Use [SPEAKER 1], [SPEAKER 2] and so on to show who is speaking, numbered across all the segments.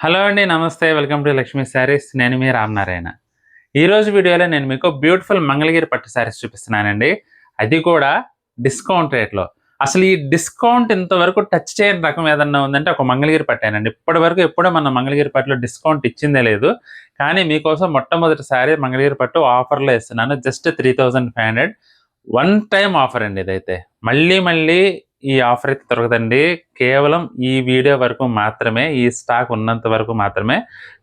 [SPEAKER 1] Hello అండి. నమస్తే. Welcome to Lakshmi saris. నేను మీ రామనారాయణ. ఈరోజు వీడియోలో నేను మీకు బ్యూటిఫుల్ మంగళగిరి పట్టు శారీస్ చూపిస్తున్నానండి. అది కూడా డిస్కౌంట్ రేట్‌లో. అసలు ఈ డిస్కౌంట్ ఇంతవరకు టచ్ చేయని రకం ఏదన్నా ఉందంటే ఒక మంగళగిరి పట్టేనండి. ఇప్పటివరకు ఎప్పుడూ మన మంగళగిరి పట్టులో డిస్కౌంట్ ఇచ్చిందే లేదు. కానీ మీకోసం మొట్టమొదటిసారి మంగళగిరి పట్టు ఆఫర్‌లో ఇస్తున్నాను. జస్ట్ 3500 వన్ టైమ్ ఆఫర్ అండి ఇదైతే. మళ్ళీ మళ్ళీ ఈ ఆఫర్ అయితే దొరకదండి. కేవలం ఈ వీడియో వరకు మాత్రమే. ఈ స్టాక్ ఉన్నంత వరకు మాత్రమే.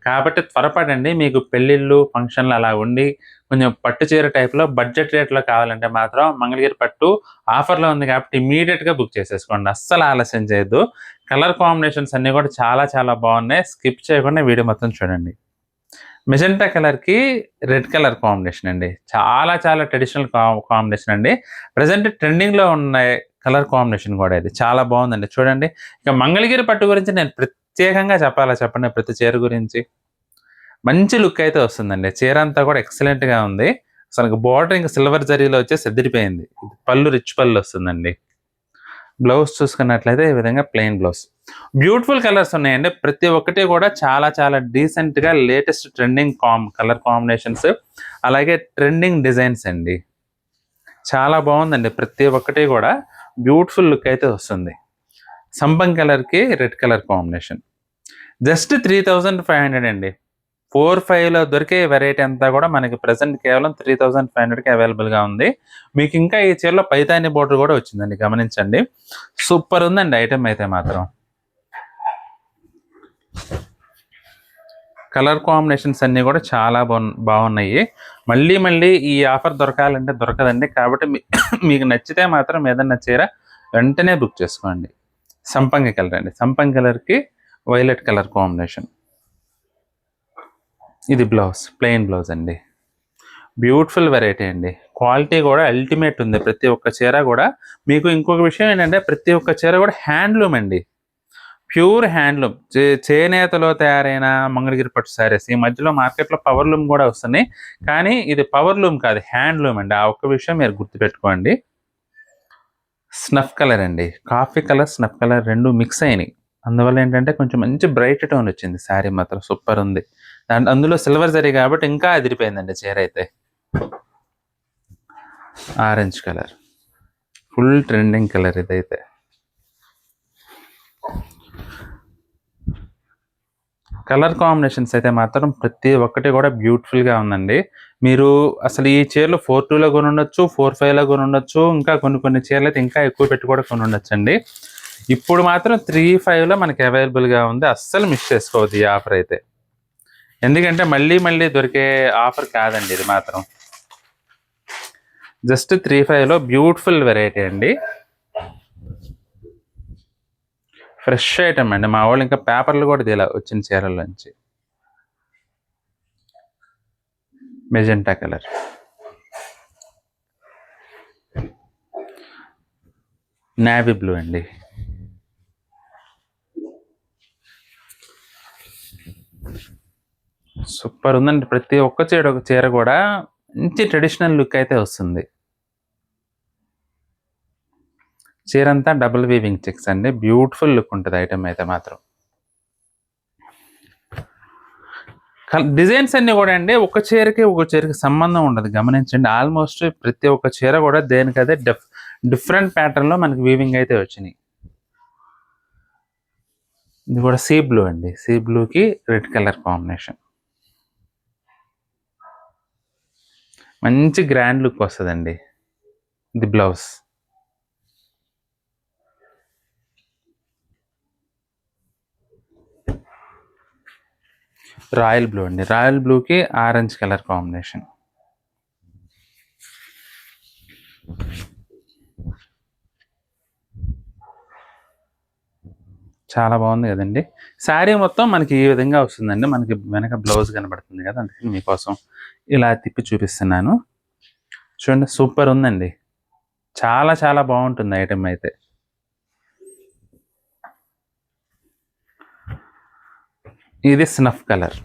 [SPEAKER 1] కాబట్టి త్వరపడండి. మీకు పెళ్ళిళ్ళు, ఫంక్షన్‌లు అలా ఉండి కొంచెం పట్టు చీర టైప్‌లో బడ్జెట్ రేట్‌లో కావాలంటే మాత్రం మంగళగిరి పట్టు ఆఫర్‌లో ఉంది కాబట్టి ఇమ్మీడియేట్‌గా బుక్ చేసేసుకోండి. అస్సలు ఆలస్యం చేయొద్దు. కలర్ కాంబినేషన్స్ అన్నీ కూడా చాలా చాలా బాగున్నాయి. స్కిప్ చేయకుండా వీడియో మొత్తం చూడండి. మెజెంటా కలర్‌కి రెడ్ కలర్ కాంబినేషన్ అండి. చాలా చాలా ట్రెడిషనల్ కాంబినేషన్ అండి. ప్రెజెంట్ ట్రెండింగ్‌లో ఉన్న కలర్ కాంబినేషన్ కూడా ఇది. చాలా బావుందండి చూడండి. ఇక మంగళగిరి పట్టు గురించి నేను ప్రత్యేకంగా చెప్పాలా చెప్పండి ప్రతి చీర గురించి. మంచి లుక్ అయితే వస్తుందండి. చీర అంతా కూడా ఎక్సలెంట్‌గా ఉంది. అసలు బోర్డర్ ఇంక సిల్వర్ జరీలో వచ్చేసి అదిరిపోయింది. పళ్ళు రిచ్ పళ్ళు వస్తుందండి. బ్లౌజ్ చూసుకున్నట్లయితే ఈ విధంగా ప్లెయిన్ బ్లౌజ్. బ్యూటిఫుల్ కలర్స్ ఉన్నాయండి. ప్రతి ఒక్కటి కూడా చాలా చాలా డీసెంట్‌గా లేటెస్ట్ ట్రెండింగ్ కలర్ కాంబినేషన్స్ అలాగే ట్రెండింగ్ డిజైన్స్ అండి. చాలా బాగుందండి. ప్రతి ఒక్కటి కూడా బ్యూటిఫుల్ లుక్ అయితే వస్తుంది. సంపంగి కలర్‌కి రెడ్ కలర్ కాంబినేషన్. జస్ట్ 3500 అండి. 4, 5లో దొరికే వెరైటీ అంతా కూడా మనకి ప్రెజెంట్ కేవలం 3500కి అవైలబుల్‌గా ఉంది. మీకు ఇంకా ఈ చీరలో పైతాని బోర్డర్ కూడా వచ్చిందండి గమనించండి. సూపర్ ఉందండి ఐటెమ్ అయితే మాత్రం. కలర్ కాంబినేషన్స్ అన్నీ కూడా చాలా బాగున్నాయి. మళ్ళీ మళ్ళీ ఈ ఆఫర్ దొరకాలంటే దొరకదండి. కాబట్టి మీకు నచ్చితే మాత్రం ఏదన్నా చీర వెంటనే బుక్ చేసుకోండి. సంపంగి కలర్ అండి. సంపంగి కలర్‌కి వైలెట్ కలర్ కాంబినేషన్. ఇది బ్లౌజ్. ప్లెయిన్ బ్లౌజ్ అండి. బ్యూటిఫుల్ వెరైటీ అండి. క్వాలిటీ కూడా అల్టిమేట్ ఉంది. ప్రతి ఒక్క చీర కూడా మీకు ఇంకొక విషయం ఏంటంటే ప్రతి ఒక్క చీర కూడా హ్యాండ్లూమ్ అండి. Pure handloom. చేనేతలో తయారైన మంగళగిరి పట్టు శారీస్. ఈ మధ్యలో మార్కెట్‌లో పవర్ లూమ్ కూడా వస్తున్నాయి. కానీ ఇది పవర్ లూమ్ కాదు హ్యాండ్లూమ్ అండి. ఆ ఒక్క విషయం మీరు గుర్తుపెట్టుకోండి. స్నఫ్ కలర్ అండి. Coffee colour, snuff colour 2 mix అయినాయి. అందువల్ల ఏంటంటే కొంచెం మంచి బ్రైట్ టోన్ వచ్చింది. శారీ మాత్రం సూపర్ ఉంది. అందులో సిల్వర్ జరీ కాబట్టి ఇంకా అదిరిపోయిందండి చీర అయితే. Orange colour. Full trending colour ఇదైతే. కలర్ కాంబినేషన్స్ అయితే మాత్రం ప్రతి ఒక్కటి కూడా బ్యూటిఫుల్‌గా ఉందండి. మీరు అసలు ఈ చీరలు 42లో కొనుండొచ్చు, 45లో కొనుండొచ్చు. ఇంకా కొన్ని చీరలైతే ఇంకా ఎక్కువ పెట్టి కూడా కొనుండొచ్చండి. ఇప్పుడు మాత్రం 35లో మనకి అవైలబుల్‌గా ఉంది. అస్సలు మిస్ చేసుకోవద్దు ఈ ఆఫర్ అయితే. ఎందుకంటే మళ్ళీ మళ్ళీ దొరికే ఆఫర్ కాదండి ఇది మాత్రం. జస్ట్ 35లో బ్యూటిఫుల్ వెరైటీ అండి. ఫ్రెష్ ఐటమ్ అండి. మా వాళ్ళు ఇంకా పేపర్లు కూడా తీయలే వచ్చిన చీరల్లోంచి. Magenta colour. నేవీ బ్లూ అండి. సూపర్ ఉందండి. ప్రతి ఒక్క చీర కూడా మంచి ట్రెడిషనల్ లుక్ అయితే వస్తుంది. చీర అంతా డబుల్ వీవింగ్ చెక్స్ అండి. బ్యూటిఫుల్ లుక్ ఉంటుంది ఐటమ్ అయితే మాత్రం. డిజైన్స్ అన్ని కూడా అండి ఒక చీరకి సంబంధం ఉండదు గమనించండి. ఆల్మోస్ట్ ప్రతి ఒక్క చీర కూడా దేనికదే డిఫరెంట్ ప్యాటర్న్లో మనకి వీవింగ్ అయితే వచ్చినాయి. ఇది కూడా సీ బ్లూ అండి. సీ బ్లూకి రెడ్ కలర్ కాంబినేషన్. మంచి గ్రాండ్ లుక్ వస్తుందండి. ఇది బ్లౌజ్. రాయల్ బ్లూ అండి. రాయల్ బ్లూకి ఆరెంజ్ కలర్ కాంబినేషన్. చాలా బాగుంది కదండి. శారీ మొత్తం మనకి ఈ విధంగా వస్తుందండి. మనకి వెనక బ్లౌజ్ కనబడుతుంది కదా, అందుకని మీకోసం ఇలా తిప్పి చూపిస్తున్నాను. చూడండి సూపర్ ఉందండి. చాలా చాలా బాగుంటుంది ఐటమ్ అయితే. ఇది స్నఫ్ కలర్.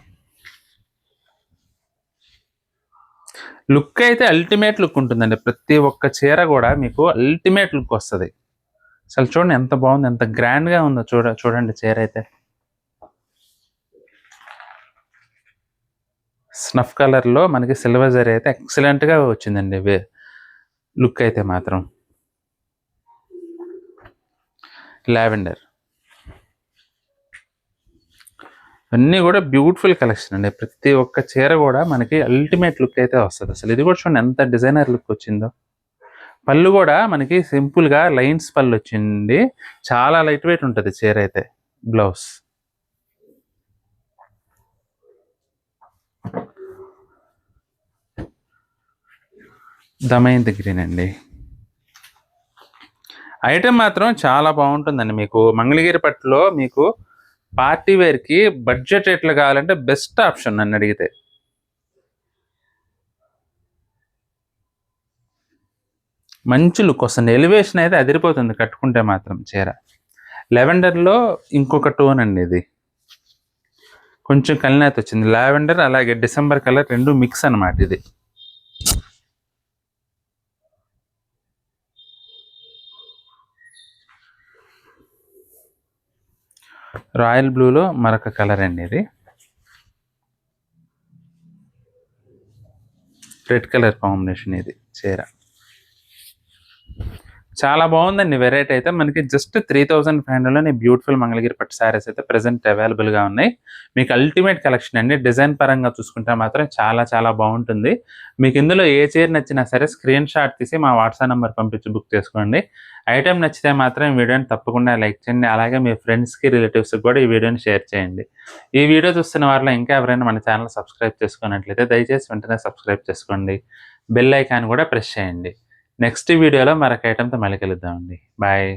[SPEAKER 1] లుక్ అయితే అల్టిమేట్ లుక్ ఉంటుందండి. ప్రతి ఒక్క చీర కూడా మీకు అల్టిమేట్ లుక్ వస్తుంది. అసలు చూడండి ఎంత బాగుంది, ఎంత గ్రాండ్గా ఉందో చూడండి చీర అయితే. స్నఫ్ కలర్లో మనకి సిల్వర్ జరీ అయితే ఎక్సలెంట్గా వచ్చిందండి లుక్ అయితే మాత్రం. లావెండర్ అన్నీ కూడా బ్యూటిఫుల్ కలెక్షన్ అండి. ప్రతి ఒక్క చీర కూడా మనకి అల్టిమేట్ లుక్ అయితే వస్తుంది. అసలు ఇది కూడా చూడండి ఎంత డిజైనర్ లుక్ వచ్చిందో. పళ్ళు కూడా మనకి సింపుల్గా లైన్స్ పళ్ళు వచ్చింది. చాలా లైట్ వెయిట్ ఉంటుంది చీర అయితే. బ్లౌజ్ దమయంతి గ్రీన్ అండి. ఐటెం మాత్రం చాలా బాగుంటుందండి. మీకు మంగళగిరి పట్టులో మీకు పార్టీ వేర్కి బడ్జెట్ రేట్లు కావాలంటే బెస్ట్ ఆప్షన్ నన్ను అడిగితే. మంచి లుక్ వస్తుంది. ఎలివేషన్ అయితే అదిరిపోతుంది కట్టుకుంటే మాత్రం చీర. లెవెండర్లో ఇంకొక టోన్ అండి ఇది. కొంచెం కలినేత వచ్చింది. లావెండర్ అలాగే డిసెంబర్ కలర్ రెండు మిక్స్ అనమాట ఇది. రాయల్ బ్లూలో మరొక కలర్ అండి ఇది. రెడ్ కలర్ కాంబినేషన్ ఇది చీర. చాలా బాగుందండి. వెరైటీ అయితే మనకి జస్ట్ 3500లోనే బ్యూటిఫుల్ మంగళగిరి పట్టు శారీస్ అయితే ప్రెసెంట్ అవైలబుల్గా ఉన్నాయి. మీకు అల్టిమేట్ కలెక్షన్ అండి. డిజైన్ పరంగా చూసుకుంటే మాత్రం చాలా చాలా బాగుంటుంది. మీకు ఇందులో ఏ చీర నచ్చినా సరే స్క్రీన్ షాట్ తీసి మా వాట్సాప్ నెంబర్ పంపించి బుక్ చేసుకోండి. ఐటెం నచ్చితే మాత్రం ఈ వీడియోని తప్పకుండా లైక్ చేయండి. అలాగే మీ ఫ్రెండ్స్కి రిలేటివ్స్కి కూడా ఈ వీడియోని షేర్ చేయండి. ఈ వీడియో చూస్తున్న వారిలో ఇంకా ఎవరైనా మన ఛానల్ సబ్స్క్రైబ్ చేసుకున్నట్లయితే దయచేసి వెంటనే సబ్స్క్రైబ్ చేసుకోండి. బెల్ ఐకాన్ కూడా ప్రెస్ చేయండి. నెక్స్ట్ వీడియోలో మరొక ఐటెంతో మళ్ళీ కలుద్దామండి. బాయ్.